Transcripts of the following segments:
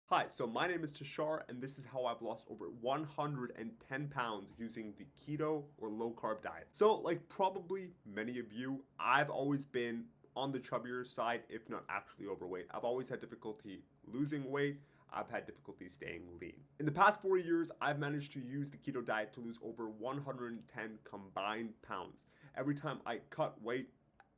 Hi, so my name is Tashar, and this is how I've lost over 110 pounds using the keto or low carb diet. So, like probably many of you, I've always been on the chubbier side, if not actually overweight. I've always had difficulty losing weight. I've had difficulty staying lean. In the past 4 years, I've managed to use the keto diet to lose over 110 combined pounds. Every time I cut weight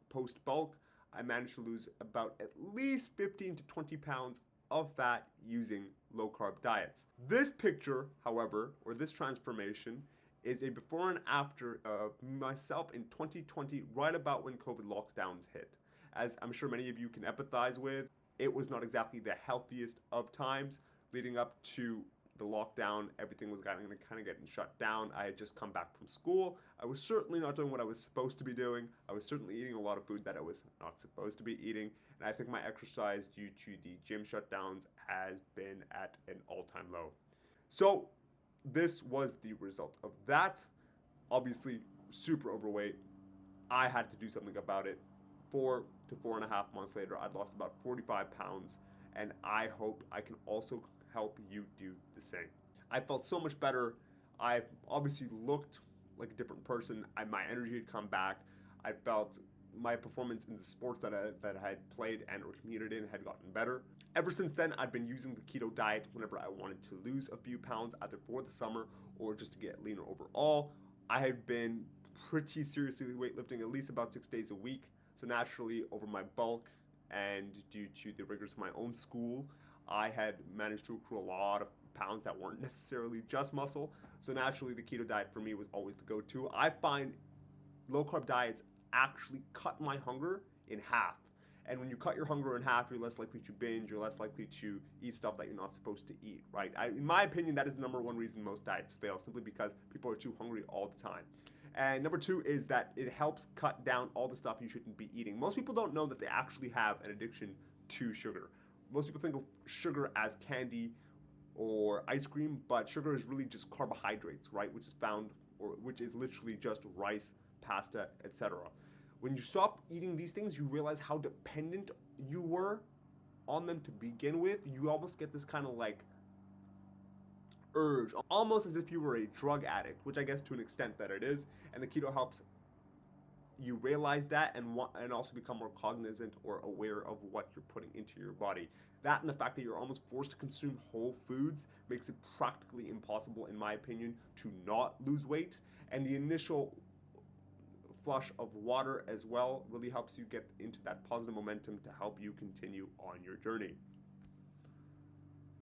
post bulk, I managed to lose about at least 15 to 20 pounds of fat using low carb diets. This picture, however, or this transformation, is a before and after of myself in 2020, right about when COVID lockdowns hit. As I'm sure many of you can empathize with, it was not exactly the healthiest of times leading up to the lockdown. Everything was kind of getting shut down. I had just come back from school. I was certainly not doing what I was supposed to be doing. I was certainly eating a lot of food that I was not supposed to be eating. And I think my exercise due to the gym shutdowns has been at an all-time low. So this was the result of that. Obviously, super overweight. I had to do something about it. 4 to 4.5 months later, I'd lost about 45 pounds, and I hope I can also help you do the same. I felt so much better. I obviously looked like a different person. My energy had come back. I felt my performance in the sports that I had played and or competed in had gotten better. Ever since then, I've been using the keto diet whenever I wanted to lose a few pounds, either for the summer or just to get leaner overall. I have been pretty seriously weightlifting at least about 6 days a week. So naturally, over my bulk and due to the rigors of my own school, I had managed to accrue a lot of pounds that weren't necessarily just muscle. So naturally, the keto diet for me was always the go-to. I find low carb diets actually cut my hunger in half. And when you cut your hunger in half, you're less likely to binge, you're less likely to eat stuff that you're not supposed to eat, right? In my opinion, that is the number one reason most diets fail, simply because people are too hungry all the time. And number two is that it helps cut down all the stuff you shouldn't be eating. Most people don't know that they actually have an addiction to sugar. Most people think of sugar as candy or ice cream, but sugar is really just carbohydrates, right? Which is found, or which is literally just rice, pasta, etc. When you stop eating these things, you realize how dependent you were on them to begin with. You almost get this kind of like urge, almost as if you were a drug addict, which I guess to an extent that it is. And the keto helps you realize that and also become more cognizant or aware of what you're putting into your body. That and the fact that you're almost forced to consume whole foods makes it practically impossible, in my opinion, to not lose weight. And the initial flush of water as well really helps you get into that positive momentum to help you continue on your journey.